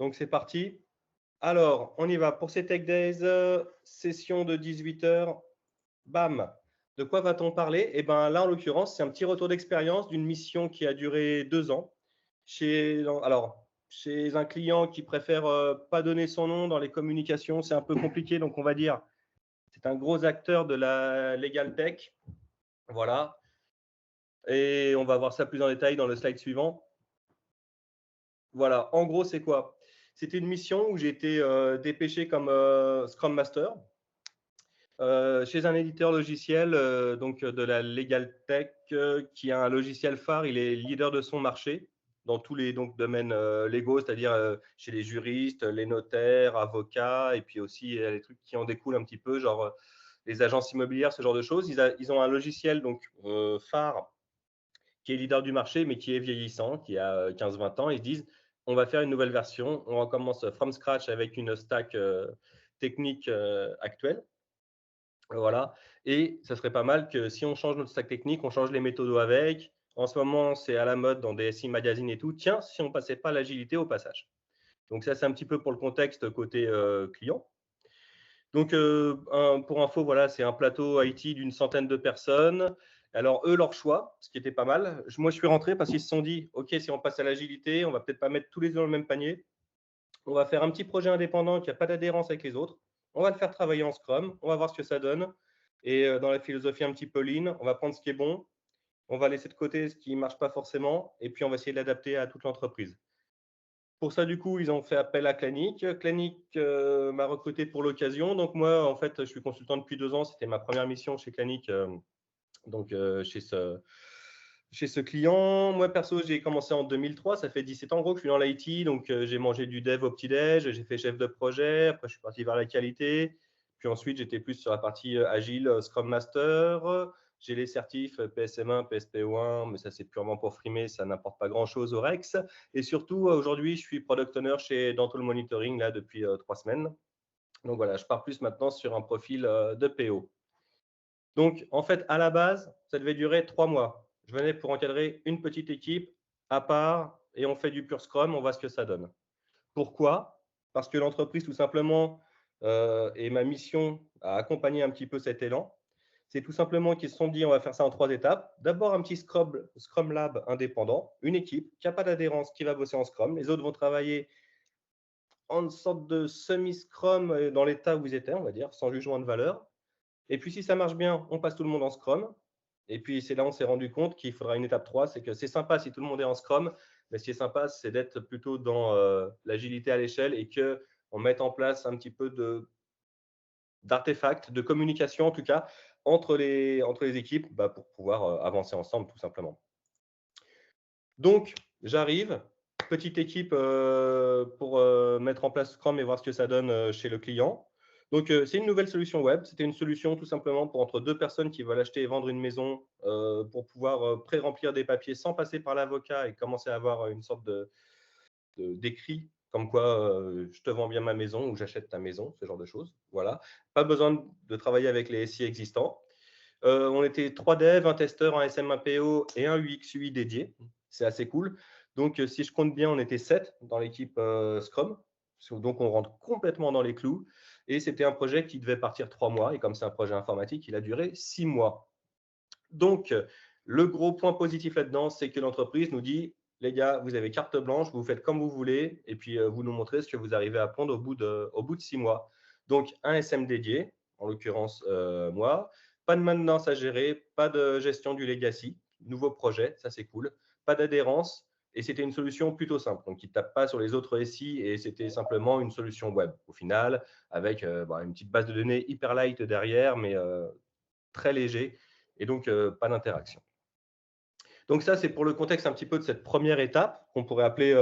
Donc, c'est parti. Alors, on y va pour ces Tech Days, session de 18 h. Bam! De quoi va-t-on parler? Eh bien, là, en l'occurrence, c'est un petit retour d'expérience d'une mission qui a duré 2 ans chez un client qui préfère pas donner son nom dans les communications. C'est un peu compliqué, donc on va dire c'est un gros acteur de la legal tech. Voilà. Et on va voir ça plus en détail dans le slide suivant. Voilà, en gros, c'est quoi? C'était une mission où j'ai été dépêché comme Scrum Master chez un éditeur logiciel donc de la Legal Tech qui a un logiciel phare. Il est leader de son marché dans tous les domaines légaux, c'est-à-dire chez les juristes, les notaires, avocats, et puis aussi les trucs qui en découlent un petit peu, genre les agences immobilières, ce genre de choses. Ils ont un logiciel phare qui est leader du marché, mais qui est vieillissant, qui a 15-20 ans. Ils se disent, on va faire une nouvelle version, on recommence from scratch avec une stack technique actuelle. Voilà. Et ça serait pas mal que si on change notre stack technique, on change les méthodos avec. En ce moment, c'est à la mode dans des SI Magazine et tout. Tiens, si on passait pas l'agilité au passage. Donc ça, c'est un petit peu pour le contexte côté client. Donc, pour info, voilà, c'est un plateau IT d'une centaine de personnes. Alors, eux, leur choix, ce qui était pas mal. Moi, je suis rentré parce qu'ils se sont dit, OK, si on passe à l'agilité, on va peut-être pas mettre tous les œufs dans le même panier. On va faire un petit projet indépendant qui n'a pas d'adhérence avec les autres. On va le faire travailler en Scrum. On va voir ce que ça donne. Et dans la philosophie un petit peu lean, on va prendre ce qui est bon. On va laisser de côté ce qui ne marche pas forcément. Et puis, on va essayer de l'adapter à toute l'entreprise. Pour ça, du coup, ils ont fait appel à Clanic. Clanic m'a recruté pour l'occasion. Donc, moi, en fait, je suis consultant depuis 2 ans. C'était ma première mission chez Clanic, chez ce client. Moi, perso, j'ai commencé en 2003. Ça fait 17 ans, en gros, que je suis dans l'IT. Donc, j'ai mangé du dev au petit-déj. J'ai fait chef de projet. Après, je suis parti vers la qualité. Puis ensuite, j'étais plus sur la partie agile, Scrum Master. J'ai les certifs PSM1, PSPO1, mais ça, c'est purement pour frimer. Ça n'apporte pas grand-chose au Rex. Et surtout, aujourd'hui, je suis product owner chez Dental Monitoring là, depuis 3 semaines. Donc, voilà, je pars plus maintenant sur un profil de PO. Donc, en fait, à la base, ça devait durer 3 mois. Je venais pour encadrer une petite équipe à part et on fait du pur Scrum, on voit ce que ça donne. Pourquoi? Parce que l'entreprise, tout simplement, et ma mission a accompagné un petit peu cet élan. C'est tout simplement qu'ils se sont dit, on va faire ça en 3 étapes. D'abord, un petit Scrum Lab indépendant, une équipe qui n'a pas d'adhérence, qui va bosser en Scrum. Les autres vont travailler en sorte de semi-Scrum dans l'état où ils étaient, on va dire, sans jugement de valeur. Et puis, si ça marche bien, on passe tout le monde en Scrum. Et puis, c'est là où on s'est rendu compte qu'il faudra une étape 3. C'est que c'est sympa si tout le monde est en Scrum, mais ce qui est sympa, c'est d'être plutôt dans l'agilité à l'échelle et qu'on mette en place un petit peu d'artefacts, de communication en tout cas, entre les équipes pour pouvoir avancer ensemble tout simplement. Donc, j'arrive, petite équipe pour mettre en place Scrum et voir ce que ça donne chez le client. Donc, c'est une nouvelle solution web. C'était une solution tout simplement pour entre 2 personnes qui veulent acheter et vendre une maison pour pouvoir pré-remplir des papiers sans passer par l'avocat et commencer à avoir une sorte d'écrit comme quoi je te vends bien ma maison ou j'achète ta maison, ce genre de choses. Voilà. Pas besoin de travailler avec les SI existants. On était 3 devs, un testeur, un SM, un PO et un UX UI dédié. C'est assez cool. Donc, si je compte bien, on était 7 dans l'équipe Scrum. Donc, on rentre complètement dans les clous. Et c'était un projet qui devait partir 3 mois. Et comme c'est un projet informatique, il a duré 6 mois. Donc, le gros point positif là-dedans, c'est que l'entreprise nous dit, les gars, vous avez carte blanche, vous faites comme vous voulez, et puis vous nous montrez ce que vous arrivez à prendre au bout de 6 mois. Donc, un SM dédié, en l'occurrence moi, pas de maintenance à gérer, pas de gestion du legacy, nouveau projet, ça c'est cool, pas d'adhérence, et c'était une solution plutôt simple. Donc, il ne tape pas sur les autres SI, et c'était simplement une solution web, au final, avec une petite base de données hyper light derrière, mais très léger, et donc pas d'interaction. Donc ça, c'est pour le contexte un petit peu de cette première étape qu'on pourrait appeler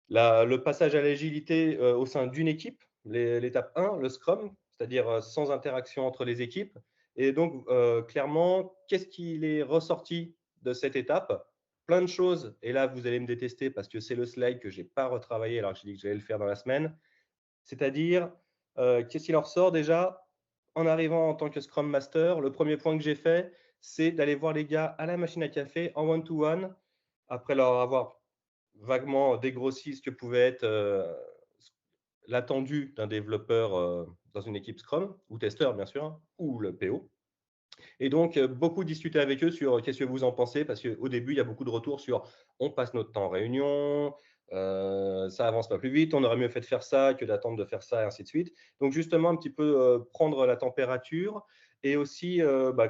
le passage à l'agilité au sein d'une équipe, l'étape 1, le Scrum, c'est-à-dire sans interaction entre les équipes. Et donc, clairement, qu'est-ce qu'il est ressorti de cette étape? Plein de choses, et là, vous allez me détester parce que c'est le slide que je n'ai pas retravaillé alors que j'ai dit que j'allais le faire dans la semaine. C'est-à-dire, qu'est-ce qu'il en ressort déjà? En arrivant en tant que Scrum Master, le premier point que j'ai fait, c'est d'aller voir les gars à la machine à café en one-to-one, après leur avoir vaguement dégrossi ce que pouvait être l'attendu d'un développeur dans une équipe Scrum, ou testeur bien sûr, hein, ou le PO. Et donc, beaucoup discuter avec eux sur qu'est-ce que vous en pensez, parce qu'au début, il y a beaucoup de retours sur on passe notre temps en réunion, ça avance pas plus vite, on aurait mieux fait de faire ça que d'attendre de faire ça, et ainsi de suite. Donc, justement, un petit peu prendre la température. Et aussi,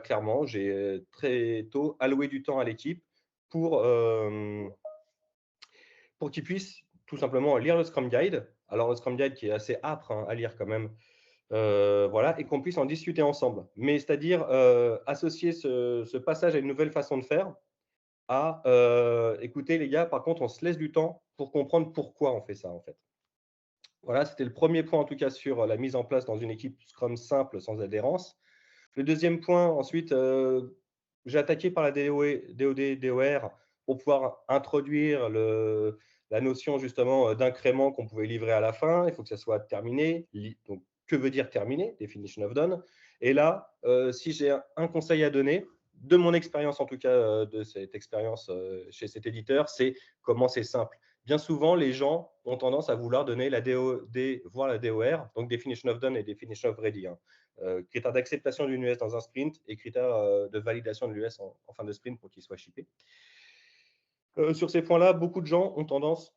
clairement, j'ai très tôt alloué du temps à l'équipe pour, pour qu'ils puissent tout simplement lire le Scrum Guide. Alors, le Scrum Guide qui est assez âpre à lire quand même, voilà, et qu'on puisse en discuter ensemble. Mais c'est-à-dire associer ce passage à une nouvelle façon de faire à écoutez les gars, par contre, on se laisse du temps pour comprendre pourquoi on fait ça en fait. Voilà, c'était le premier point en tout cas sur la mise en place dans une équipe Scrum simple sans adhérence. Le deuxième point, ensuite, j'ai attaqué par la DOD, DOR pour pouvoir introduire la notion justement d'incrément qu'on pouvait livrer à la fin. Il faut que ça soit terminé. Donc, que veut dire terminé? Definition of done. Et là, si j'ai un conseil à donner, de mon expérience en tout cas, de cette expérience chez cet éditeur, c'est comment c'est simple. Bien souvent, les gens ont tendance à vouloir donner la DOD, voire la DOR, donc Definition of Done et Definition of Ready. Critères d'acceptation d'une US dans un sprint et critères de validation de l'US en fin de sprint pour qu'il soit shippé. Sur ces points-là, beaucoup de gens ont tendance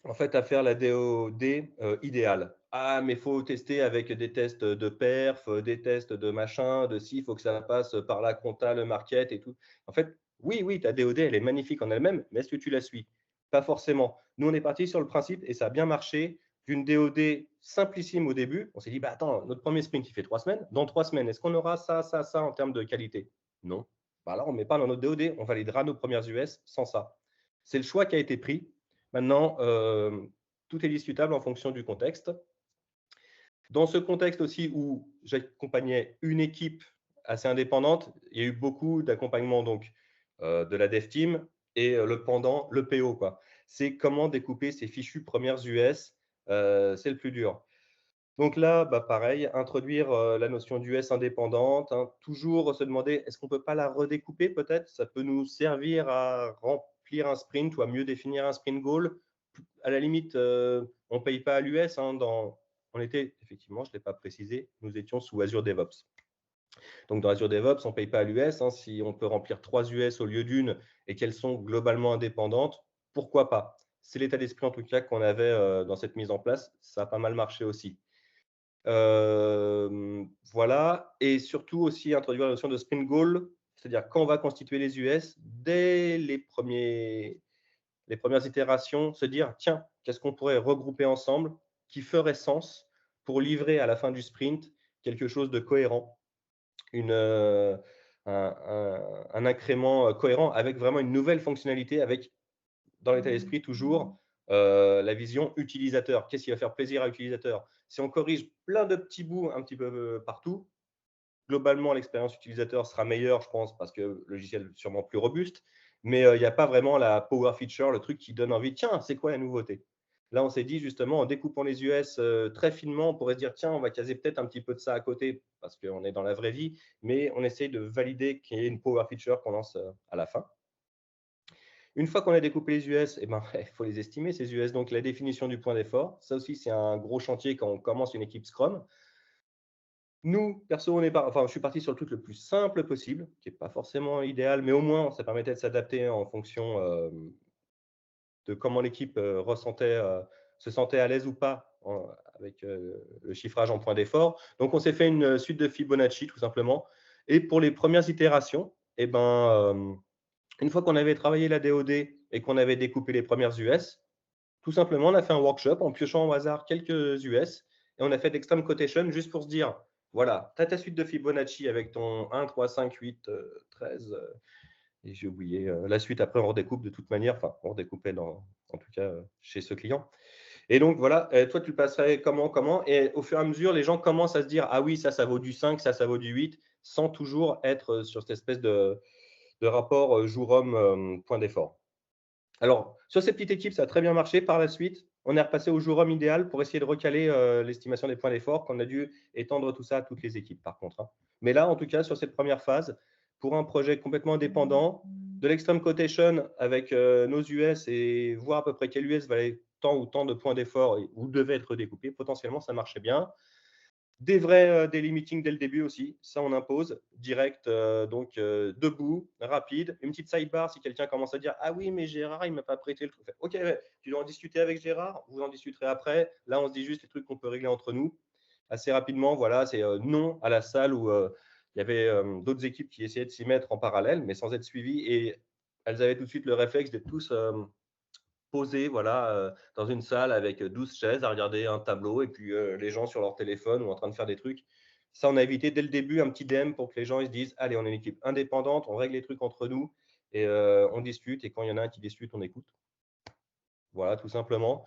en fait à faire la DOD idéale. Ah, mais il faut tester avec des tests de perf, des tests de machin, de si, il faut que ça passe par la compta, le market et tout. En fait, oui, ta DOD, elle est magnifique en elle-même, mais est-ce que tu la suis? Pas forcément. Nous, on est parti sur le principe, et ça a bien marché, d'une DOD simplissime au début. On s'est dit, bah attends, notre premier sprint, il fait 3 semaines. Dans 3 semaines, est-ce qu'on aura ça en termes de qualité? Non. Bah alors, on ne met pas dans notre DOD, on validera nos premières US sans ça. C'est le choix qui a été pris. Maintenant, tout est discutable en fonction du contexte. Dans ce contexte aussi où j'accompagnais une équipe assez indépendante, il y a eu beaucoup d'accompagnement donc de la dev team et le pendant, le PO, quoi. C'est comment découper ces fichues premières US, c'est le plus dur. Donc là, pareil, introduire la notion d'US indépendante, toujours se demander est-ce qu'on ne peut pas la redécouper peut-être? Ça peut nous servir à remplir un sprint ou à mieux définir un sprint goal. À la limite, on ne paye pas à l'US. On était, effectivement, je ne l'ai pas précisé, nous étions sous Azure DevOps. Donc dans Azure DevOps, on ne paye pas à l'US. Si on peut remplir 3 US au lieu d'une et qu'elles sont globalement indépendantes, pourquoi pas? C'est l'état d'esprit en tout cas qu'on avait dans cette mise en place. Ça a pas mal marché aussi. Voilà, et surtout aussi introduire la notion de sprint goal, c'est-à-dire quand on va constituer les US, dès les premières itérations, se dire tiens, qu'est-ce qu'on pourrait regrouper ensemble qui ferait sens pour livrer à la fin du sprint quelque chose de cohérent, un incrément cohérent avec vraiment une nouvelle fonctionnalité, avec dans l'état d'esprit toujours la vision utilisateur. Qu'est-ce qui va faire plaisir à l'utilisateur? Si on corrige plein de petits bouts un petit peu partout, globalement, l'expérience utilisateur sera meilleure, je pense, parce que le logiciel est sûrement plus robuste, mais il n'y a pas vraiment la power feature, le truc qui donne envie, tiens, c'est quoi la nouveauté? Là, on s'est dit justement, en découpant les US très finement, on pourrait se dire, tiens, on va caser peut-être un petit peu de ça à côté, parce qu'on est dans la vraie vie, mais on essaye de valider qu'il y ait une power feature qu'on lance à la fin. Une fois qu'on a découpé les US, il faut les estimer, ces US. Donc, la définition du point d'effort, ça aussi, c'est un gros chantier quand on commence une équipe Scrum. Nous, perso, je suis parti sur le truc le plus simple possible, qui n'est pas forcément idéal, mais au moins, ça permettait de s'adapter en fonction de comment l'équipe se sentait à l'aise ou pas avec le chiffrage en point d'effort. Donc, on s'est fait une suite de Fibonacci, tout simplement. Et pour les premières itérations, une fois qu'on avait travaillé la DOD et qu'on avait découpé les premières US, tout simplement, on a fait un workshop en piochant au hasard quelques US et on a fait d'extreme quotation juste pour se dire, voilà, tu as ta suite de Fibonacci avec ton 1, 3, 5, 8, 13, et j'ai oublié la suite. Après, on redécoupe de toute manière, enfin, on redécoupait en tout cas chez ce client. Et donc, voilà, toi, tu le passerais comment? Et au fur et à mesure, les gens commencent à se dire, ah oui, ça vaut du 5, ça vaut du 8, sans toujours être sur cette espèce de rapport jour-homme point d'effort. Alors, sur ces petites équipes, ça a très bien marché. Par la suite, on est repassé au jour-homme idéal pour essayer de recaler l'estimation des points d'effort, qu'on a dû étendre tout ça à toutes les équipes, par contre. Mais là, en tout cas, sur cette première phase, pour un projet complètement indépendant, de l'extreme quotation avec nos US et voir à peu près quel US valait tant ou tant de points d'effort ou devait être découpé, potentiellement, ça marchait bien. Des vrais daily meetings dès le début aussi, ça on impose, direct, donc debout, rapide. Une petite sidebar si quelqu'un commence à dire « Ah oui, mais Gérard, il ne m'a pas prêté le truc ». Ok, ouais, tu dois en discuter avec Gérard, vous en discuterez après. Là, on se dit juste les trucs qu'on peut régler entre nous. Assez rapidement, voilà, c'est non à la salle où il y avait d'autres équipes qui essayaient de s'y mettre en parallèle, mais sans être suivies. Et elles avaient tout de suite le réflexe d'être tous posés voilà, dans une salle avec 12 chaises à regarder un tableau et puis les gens sur leur téléphone ou en train de faire des trucs. Ça, on a évité dès le début un petit DM pour que les gens ils se disent allez, on est une équipe indépendante, on règle les trucs entre nous et on discute. Et quand il y en a un qui discute, on écoute. Voilà, tout simplement.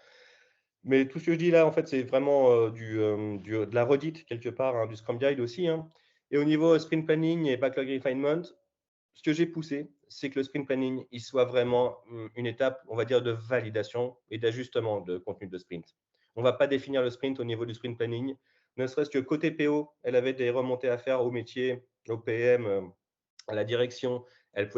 Mais tout ce que je dis là, en fait, c'est vraiment de la redite quelque part, hein, du Scrum Guide aussi, hein. Et au niveau sprint planning et backlog refinement, ce que j'ai poussé, c'est que le sprint planning, il soit vraiment une étape, on va dire, de validation et d'ajustement de contenu de sprint. On ne va pas définir le sprint au niveau du sprint planning, ne serait-ce que côté PO, elle avait des remontées à faire au métier, au PM, à la direction. Elle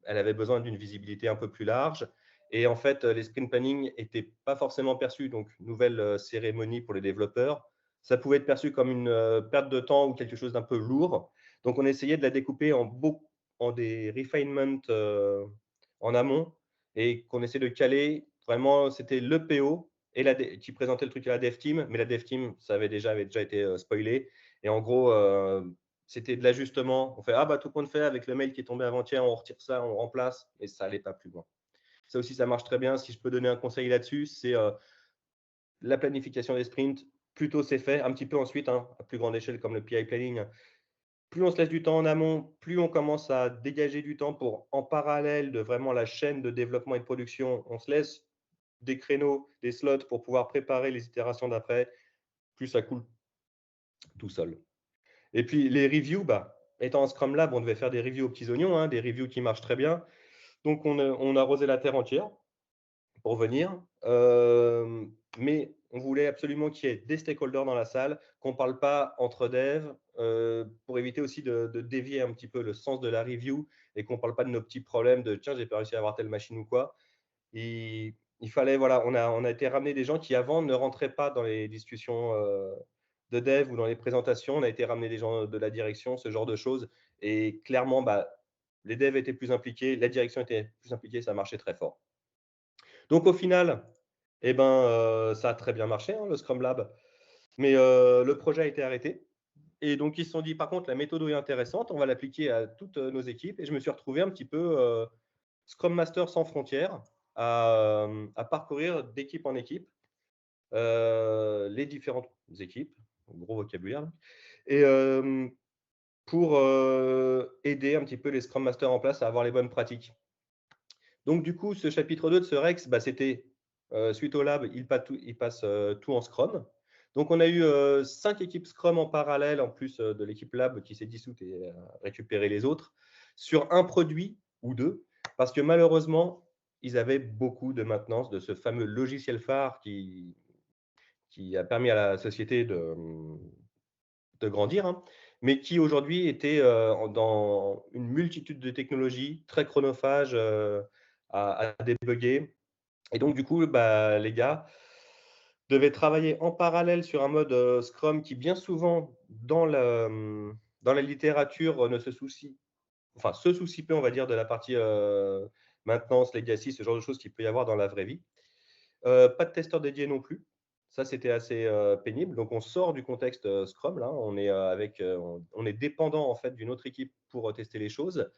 avait besoin d'une visibilité un peu plus large. Et en fait, les sprint planning n'étaient pas forcément perçus, donc nouvelle cérémonie pour les développeurs. Ça pouvait être perçu comme une perte de temps ou quelque chose d'un peu lourd. Donc, on essayait de la découper en des refinements en amont et qu'on essaie de caler. Vraiment, c'était le PO qui présentait le truc à la dev team, mais la dev team, ça avait déjà été spoilé. Et en gros, c'était de l'ajustement. On fait, ah bah tout compte fait, avec le mail qui est tombé avant-hier, on retire ça, on remplace, et ça n'allait pas plus loin. Ça aussi, ça marche très bien. Si je peux donner un conseil là-dessus, c'est la planification des sprints. Plutôt c'est fait, un petit peu ensuite, hein, à plus grande échelle comme le PI planning. Plus on se laisse du temps en amont, plus on commence à dégager du temps pour, en parallèle de vraiment la chaîne de développement et de production, on se laisse des créneaux, des slots pour pouvoir préparer les itérations d'après, plus ça coule tout seul. Et puis les reviews, bah, étant en Scrum Lab, on devait faire des reviews aux petits oignons, hein, des reviews qui marchent très bien. Donc on a arrosé la terre entière pour venir. Mais on voulait absolument qu'il y ait des stakeholders dans la salle, qu'on ne parle pas entre devs, pour éviter aussi de dévier un petit peu le sens de la review et qu'on ne parle pas de nos petits problèmes de tiens, j'ai pas réussi à avoir telle machine ou quoi. Il fallait, voilà, on a été ramener des gens qui avant ne rentraient pas dans les discussions de dev ou dans les présentations. On a été ramener des gens de la direction, ce genre de choses. Et clairement, bah, les devs étaient plus impliqués, la direction était plus impliquée, ça marchait très fort. Donc au final, eh ben, ça a très bien marché, hein, le Scrum Lab. Mais le projet a été arrêté. Et donc, ils se sont dit, par contre, la méthode est intéressante, on va l'appliquer à toutes nos équipes. Et je me suis retrouvé un petit peu Scrum Master sans frontières à parcourir d'équipe en équipe les différentes équipes, gros vocabulaire, et pour aider un petit peu les Scrum Masters en place à avoir les bonnes pratiques. Donc, du coup, ce chapitre 2 de ce Rex, bah, c'était suite au lab, il passe tout en Scrum. Donc, on a eu 5 équipes Scrum en parallèle, en plus de l'équipe Lab qui s'est dissoute et récupéré les autres, sur un produit ou deux, parce que malheureusement, ils avaient beaucoup de maintenance de ce fameux logiciel phare qui a permis à la société de grandir, hein, mais qui aujourd'hui était dans une multitude de technologies très chronophages à débugger. Et donc, du coup, bah, les gars devaient travailler en parallèle sur un mode Scrum qui, bien souvent, dans la littérature, ne se soucie, enfin, se soucie peu, on va dire, de la partie maintenance, legacy, ce genre de choses qu'il peut y avoir dans la vraie vie. Pas de testeur dédié non plus. Ça, c'était assez pénible. Donc, on sort du contexte Scrum. Là, on est on est dépendant en fait d'une autre équipe pour tester les choses.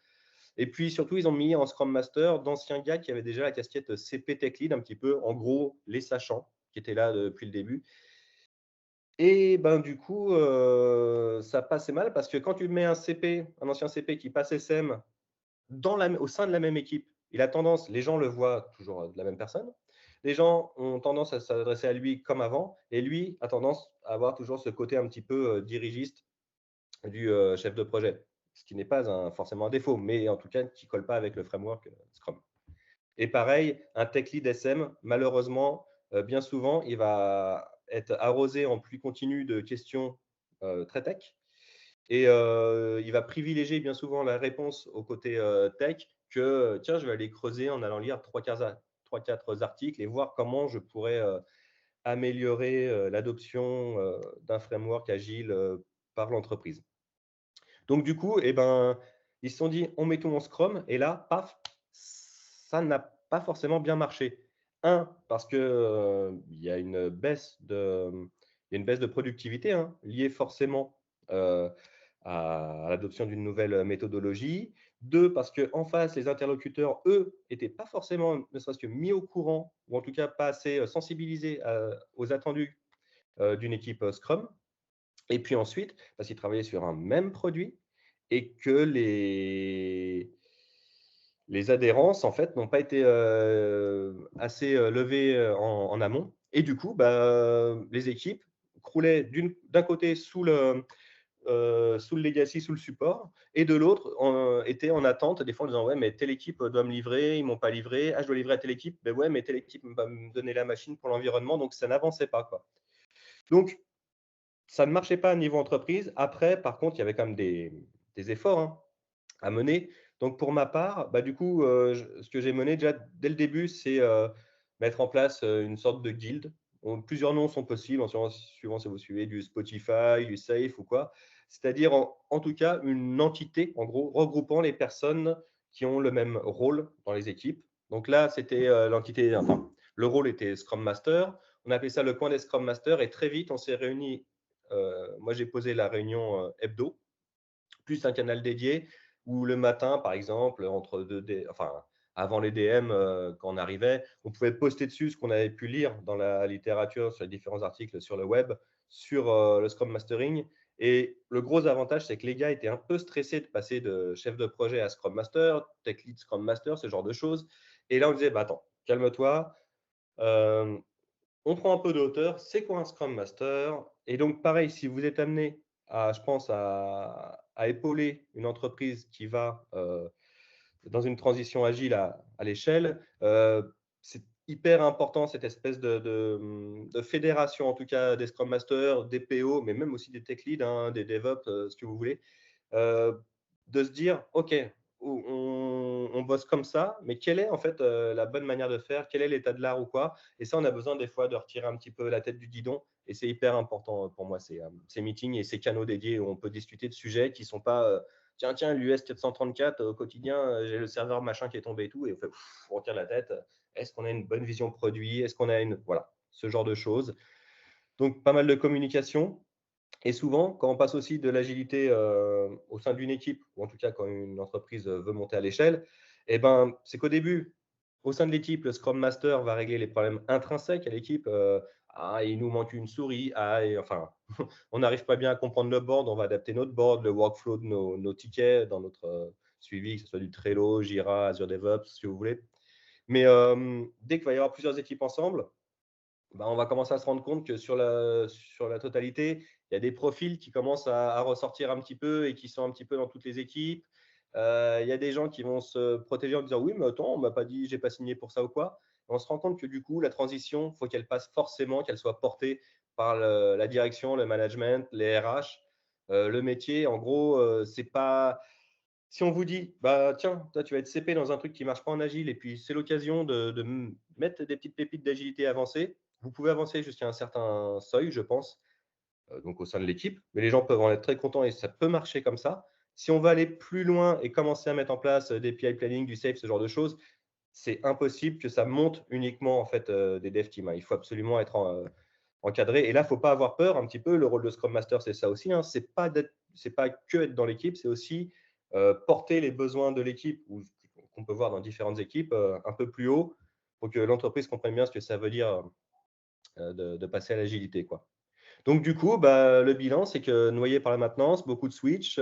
Et puis surtout, ils ont mis en Scrum Master d'anciens gars qui avaient déjà la casquette CP Tech Lead, un petit peu, en gros, les sachants qui étaient là depuis le début. Et ben du coup, ça passait mal parce que quand tu mets un ancien CP qui passe SM au sein de la même équipe, il a tendance, les gens le voient toujours de la même personne, les gens ont tendance à s'adresser à lui comme avant, et lui a tendance à avoir toujours ce côté un petit peu dirigiste du chef de projet, ce qui n'est pas forcément un défaut, mais en tout cas qui ne colle pas avec le framework Scrum. Et pareil, un tech lead SM, malheureusement, bien souvent, il va être arrosé en pluie continue de questions très tech, et il va privilégier bien souvent la réponse au côté tech que, tiens, je vais aller creuser en allant lire 3-4 articles et voir comment je pourrais améliorer l'adoption d'un framework agile par l'entreprise. Donc, du coup, eh ben, ils se sont dit, on met tout en Scrum. Et là, paf, ça n'a pas forcément bien marché. Parce que il y a une baisse de productivité liée forcément euh, à l'adoption d'une nouvelle méthodologie. Deux, parce qu'en face, les interlocuteurs, eux, n'étaient pas forcément, ne serait-ce que mis au courant, ou en tout cas pas assez sensibilisés aux attendus d'une équipe Scrum. Et puis ensuite, parce qu'ils travaillaient sur un même produit et que les adhérences, en fait, n'ont pas été assez levées en amont. Et du coup, les équipes croulaient d'un côté sous le legacy, sous le support, et de l'autre, étaient en attente, des fois en disant, ouais, mais telle équipe doit me livrer, ils ne m'ont pas livré, ah, je dois livrer à telle équipe, ben ouais, mais telle équipe va me donner la machine pour l'environnement, donc ça n'avançait pas, quoi. Donc, ça ne marchait pas au niveau entreprise. Après, par contre, il y avait quand même des efforts à mener. Donc, pour ma part, du coup, ce que j'ai mené déjà dès le début, c'est mettre en place une sorte de guilde. Plusieurs noms sont possibles, suivant si vous suivez du Spotify, du Safe ou quoi. C'est-à-dire, en tout cas, une entité, en gros, regroupant les personnes qui ont le même rôle dans les équipes. Donc là, c'était l'entité, enfin, le rôle était Scrum Master. On appelait ça le coin des Scrum Masters et très vite, on s'est réunis. Moi, j'ai posé la réunion hebdo, plus un canal dédié où le matin, par exemple, avant les DM, quand on arrivait, on pouvait poster dessus ce qu'on avait pu lire dans la littérature, sur les différents articles sur le web, sur le Scrum Mastering. Et le gros avantage, c'est que les gars étaient un peu stressés de passer de chef de projet à Scrum Master, Tech Lead Scrum Master, ce genre de choses. Et là, on disait, attends, calme-toi. Euh, on prend un peu de hauteur. C'est quoi un Scrum Master? Et donc, pareil, si vous êtes amené je pense, à épauler une entreprise qui va dans une transition agile à l'échelle, c'est hyper important cette espèce de fédération, en tout cas des Scrum Masters, des PO, mais même aussi des Tech Leads, des DevOps, ce que vous voulez, euh, de se dire, OK, on bosse comme ça, mais quelle est en fait la bonne manière de faire? Quel est l'état de l'art ou quoi? Et ça, on a besoin des fois de retirer un petit peu la tête du guidon. Et c'est hyper important pour moi, ces meetings et ces canaux dédiés où on peut discuter de sujets qui ne sont pas tiens, l'US 434 au quotidien, j'ai le serveur machin qui est tombé et tout. Et on retire la tête. Est-ce qu'on a une bonne vision produit? Est-ce qu'on a une. Voilà, ce genre de choses. Donc, pas mal de communication. Et souvent, quand on passe aussi de l'agilité au sein d'une équipe, ou en tout cas quand une entreprise veut monter à l'échelle, c'est qu'au début, au sein de l'équipe, le Scrum Master va régler les problèmes intrinsèques à l'équipe. Il nous manque une souris. Enfin, on n'arrive pas bien à comprendre le board, on va adapter notre board, le workflow de nos tickets dans notre suivi, que ce soit du Trello, Jira, Azure DevOps, si vous voulez. Mais dès qu'il va y avoir plusieurs équipes ensemble, on va commencer à se rendre compte que sur la totalité, il y a des profils qui commencent à ressortir un petit peu et qui sont un petit peu dans toutes les équipes. Il y a des gens qui vont se protéger en disant oui, mais attends, on m'a pas dit, j'ai pas signé pour ça ou quoi. Et on se rend compte que du coup, la transition, il faut qu'elle passe forcément, qu'elle soit portée par la direction, le management, les RH, le métier. En gros, c'est pas. Si on vous dit, tiens, toi, tu vas être CP dans un truc qui marche pas en agile, et puis c'est l'occasion de mettre des petites pépites d'agilité avancées, vous pouvez avancer jusqu'à un certain seuil, je pense, donc au sein de l'équipe, mais les gens peuvent en être très contents et ça peut marcher comme ça. Si on va aller plus loin et commencer à mettre en place des PI planning, du safe, ce genre de choses, c'est impossible que ça monte uniquement en fait des dev teams. Il faut absolument être encadré. Et là, il ne faut pas avoir peur un petit peu. Le rôle de Scrum Master, c'est ça aussi. C'est pas que être dans l'équipe, c'est aussi porter les besoins de l'équipe, qu'on peut voir dans différentes équipes, un peu plus haut pour que l'entreprise comprenne bien ce que ça veut dire de passer à l'agilité, quoi. Donc, du coup, le bilan, c'est que noyé par la maintenance, beaucoup de switch,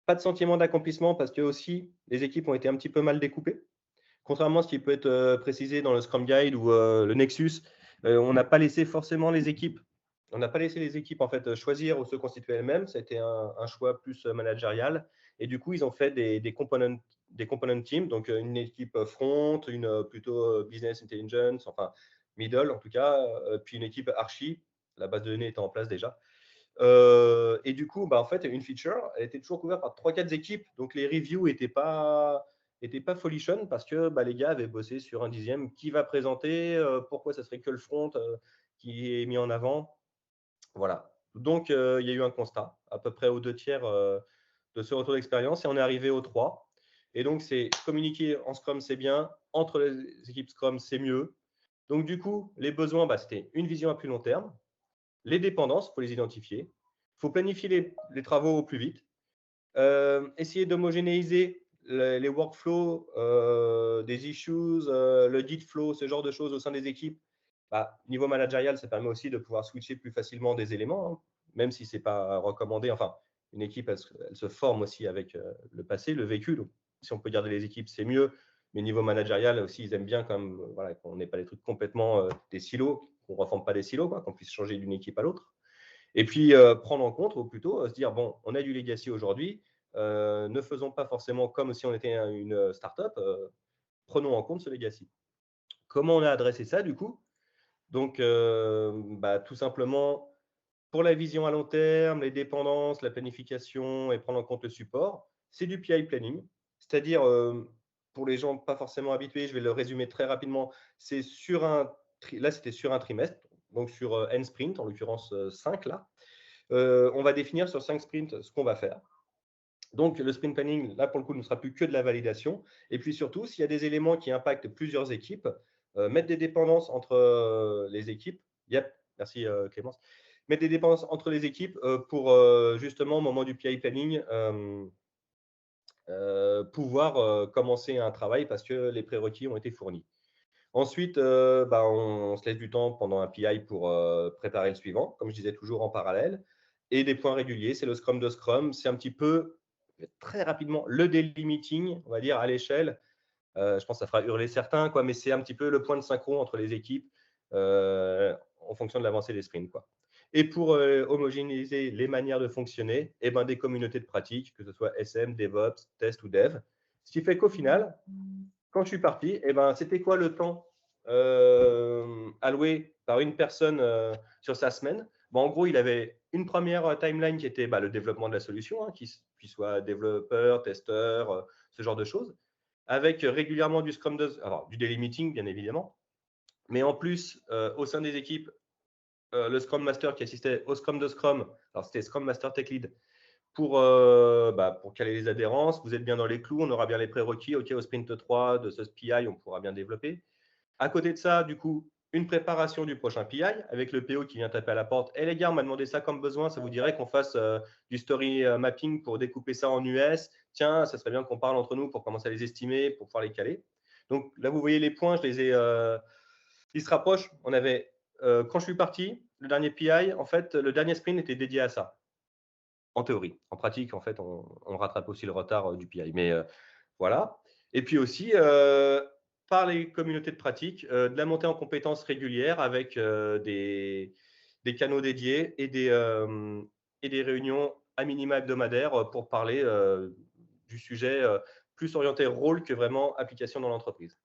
pas de sentiment d'accomplissement parce que aussi les équipes ont été un petit peu mal découpées. Contrairement à ce qui peut être précisé dans le Scrum Guide ou le Nexus, on n'a pas laissé forcément les équipes. On n'a pas laissé les équipes en fait choisir ou se constituer elles-mêmes. Ça a été un choix plus managérial. Et du coup, ils ont fait des component teams, donc une équipe front, une plutôt business intelligence, enfin middle en tout cas, puis une équipe archi, la base de données était en place déjà. Et du coup, en fait, une feature, elle était toujours couverte par 3-4 équipes. Donc, les reviews n'étaient pas n'était pas folichonne parce que les gars avaient bossé sur un dixième. Qui va présenter, pourquoi ça serait que le front qui est mis en avant. Voilà. Donc, il y a eu un constat, à peu près aux 2/3 de ce retour d'expérience, et on est arrivé aux 3. Et donc, c'est communiquer en Scrum, c'est bien. Entre les équipes Scrum, c'est mieux. Donc, du coup, les besoins, c'était une vision à plus long terme. Les dépendances, il faut les identifier. Il faut planifier les travaux au plus vite. Essayer d'homogénéiser les workflows, des issues, le Git flow, ce genre de choses au sein des équipes. Niveau managérial, ça permet aussi de pouvoir switcher plus facilement des éléments, hein, même si ce n'est pas recommandé. Enfin, une équipe, elle se forme aussi avec le passé, le vécu. Donc, si on peut garder les équipes, c'est mieux. Mais niveau managérial aussi, ils aiment bien quand même, qu'on n'ait pas des trucs complètement des silos, qu'on ne reforme pas des silos, qu'on puisse changer d'une équipe à l'autre. Et puis, prendre en compte, ou plutôt se dire, bon, on a du legacy aujourd'hui, ne faisons pas forcément comme si on était une startup, prenons en compte ce legacy. Comment on a adressé ça, du coup? Donc, tout simplement, pour la vision à long terme, les dépendances, la planification et prendre en compte le support, c'est du PI planning. C'est-à-dire, pour les gens pas forcément habitués, je vais le résumer très rapidement, c'est là, c'était sur un trimestre, donc sur N sprint, en l'occurrence 5 là. On va définir sur 5 sprints ce qu'on va faire. Donc, le sprint planning, là, pour le coup, ne sera plus que de la validation. Et puis surtout, s'il y a des éléments qui impactent plusieurs équipes, mettre des dépendances entre les équipes. Yep, merci Clémence. Mettre des dépendances entre les équipes pour justement, au moment du PI planning, pouvoir commencer un travail parce que les prérequis ont été fournis. Ensuite, on se laisse du temps pendant un PI pour préparer le suivant, comme je disais, toujours en parallèle. Et des points réguliers, c'est le Scrum de Scrum. C'est un petit peu, très rapidement, le daily meeting, on va dire, à l'échelle. Je pense que ça fera hurler certains, mais c'est un petit peu le point de synchro entre les équipes en fonction de l'avancée des sprints, Et pour homogénéiser les manières de fonctionner, des communautés de pratique, que ce soit SM, DevOps, Test ou Dev. Ce qui fait qu'au final, quand je suis parti, c'était quoi le temps alloué par une personne sur sa semaine? En gros, il avait une première timeline qui était le développement de la solution, qu'il soit développeur, testeur, ce genre de choses, avec régulièrement du Scrum, du daily meeting, bien évidemment. Mais en plus, au sein des équipes, le Scrum Master qui assistait au Scrum de Scrum, alors c'était Scrum Master Tech Lead, pour caler les adhérences. Vous êtes bien dans les clous, on aura bien les prérequis. OK, au sprint 3 de ce PI, on pourra bien développer. À côté de ça, du coup, une préparation du prochain PI avec le PO qui vient taper à la porte. « Eh les gars, on m'a demandé ça comme besoin, ça vous dirait qu'on fasse du story mapping pour découper ça en US? Tiens, ça serait bien qu'on parle entre nous pour commencer à les estimer, pour pouvoir les caler. » Donc là, vous voyez les points, je les ai… ils se rapprochent. On avait, quand je suis parti, le dernier PI, en fait, le dernier sprint était dédié à ça. En théorie. En pratique, en fait, on rattrape aussi le retard du PI. Mais voilà. Et puis aussi, par les communautés de pratique, de la montée en compétences régulière avec des canaux dédiés et des réunions à minima hebdomadaires pour parler du sujet plus orienté rôle que vraiment application dans l'entreprise.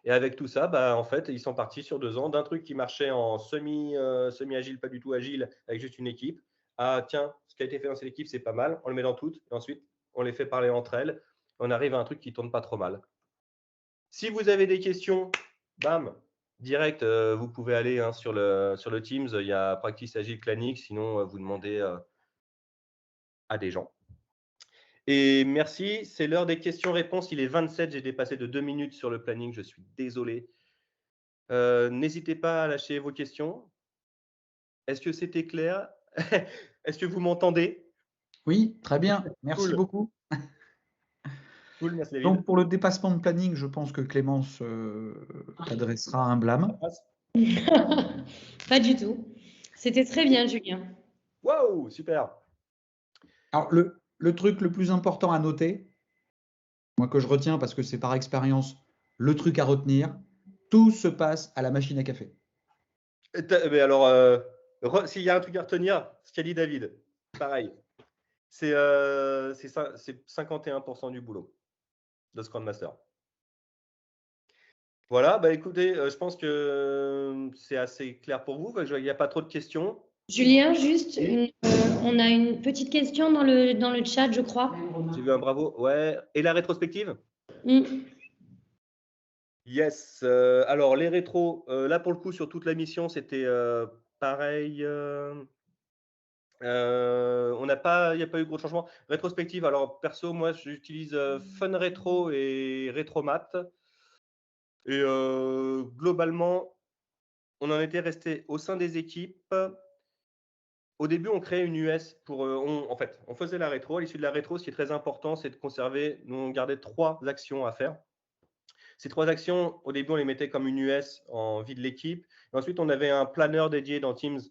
Et avec tout ça, en fait, ils sont partis sur 2 ans d'un truc qui marchait en semi-agile, pas du tout agile, avec juste une équipe. Ah, tiens, ce qui a été fait dans cette équipe, c'est pas mal, on le met dans toutes, et ensuite, on les fait parler entre elles. On arrive à un truc qui tourne pas trop mal. Si vous avez des questions, bam, direct, vous pouvez aller sur le Teams, il y a Practice Agile Clanic, sinon vous demandez à des gens. Et merci, c'est l'heure des questions-réponses. Il est 27, j'ai dépassé de 2 minutes sur le planning, je suis désolé. N'hésitez pas à lâcher vos questions. Est-ce que c'était clair? Est-ce que vous m'entendez? Oui, très bien. Merci beaucoup. Cool, merci David. Donc, pour le dépassement de planning, je pense que Clémence t'adressera un blâme. Pas du tout. C'était très bien, Julien. Waouh, super. Alors, le truc le plus important à noter, moi que je retiens parce que c'est par expérience le truc à retenir, tout se passe à la machine à café. Mais alors, s'il y a un truc à retenir, ce qu'a dit David, pareil. C'est 51% du boulot de Scrum Master. Voilà, écoutez, je pense que c'est assez clair pour vous. Il n'y a pas trop de questions. Julien, juste, on a une petite question dans le chat, je crois. J'ai vu un bravo. Ouais. Et la rétrospective? Yes. Alors, les rétros, là, pour le coup, sur toute la mission, c'était pareil. Il n'y a pas eu gros de changement. Rétrospective, alors perso, moi, j'utilise Fun Retro et Retromat. Et globalement, on en était resté au sein des équipes. Au début, on créait une US pour. En fait, on faisait la rétro. À l'issue de la rétro, ce qui est très important, c'est de conserver. Nous, on gardait 3 actions à faire. Ces 3 actions, au début, on les mettait comme une US en vie de l'équipe. Ensuite, on avait un planeur dédié dans Teams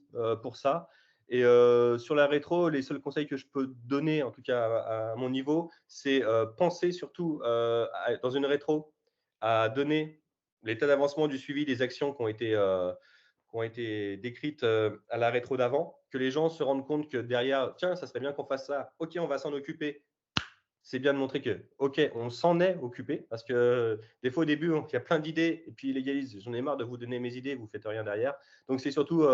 pour ça. Et sur la rétro, les seuls conseils que je peux donner, en tout cas à mon niveau, c'est penser surtout dans une rétro à donner l'état d'avancement du suivi des actions qui ont été décrites à la rétro d'avant, que les gens se rendent compte que derrière, tiens, ça serait bien qu'on fasse ça, ok, on va s'en occuper. C'est bien de montrer que, ok, on s'en est occupé, parce que des fois au début, il y a plein d'idées, et puis légalise, j'en ai marre de vous donner mes idées, vous ne faites rien derrière. Donc c'est surtout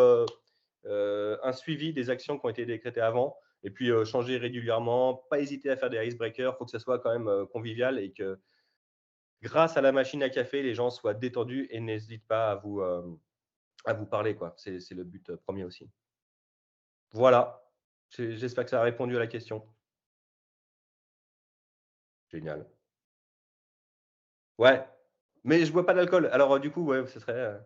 un suivi des actions qui ont été décrétées avant, et puis changer régulièrement, pas hésiter à faire des icebreakers, il faut que ça soit quand même convivial, et que grâce à la machine à café, les gens soient détendus et n'hésitent pas à vous parler, quoi. C'est le but premier aussi. Voilà, j'espère que ça a répondu à la question. Génial. Ouais, mais je bois pas d'alcool. Alors du coup, ouais, ce serait.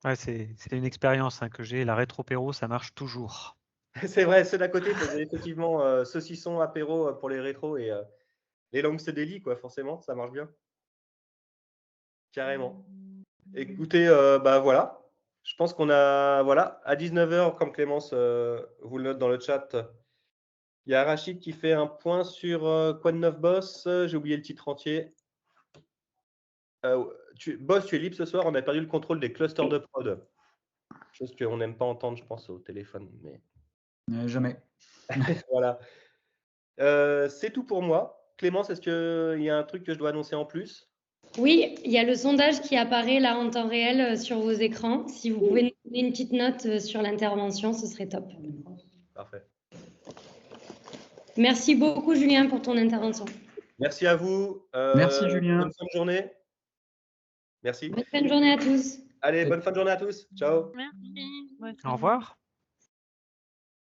Ouais, c'est une expérience que j'ai. La rétro-péro, ça marche toujours. C'est vrai, ceux d'à côté faisaient effectivement saucisson apéro pour les rétros et les langues se délient, quoi. Forcément, ça marche bien. Carrément. Écoutez, bah voilà. Je pense qu'on a, voilà, à 19h, comme Clémence vous le note dans le chat, il y a Rachid qui fait un point sur quoi de neuf, boss. J'ai oublié le titre entier. Boss, tu es libre ce soir. On a perdu le contrôle des clusters de prod. Chose qu'on n'aime pas entendre, je pense, au téléphone. Mais Jamais. voilà. C'est tout pour moi. Clémence, est-ce qu'il y a un truc que je dois annoncer en plus? Oui, il y a le sondage qui apparaît là en temps réel sur vos écrans. Si vous pouvez nous donner une petite note sur l'intervention, ce serait top. Parfait. Merci beaucoup, Julien, pour ton intervention. Merci à vous. Merci, Julien. Bonne fin de journée. Merci. Bonne fin de journée à tous. Allez, bonne fin de journée à tous. Ciao. Merci. Au revoir.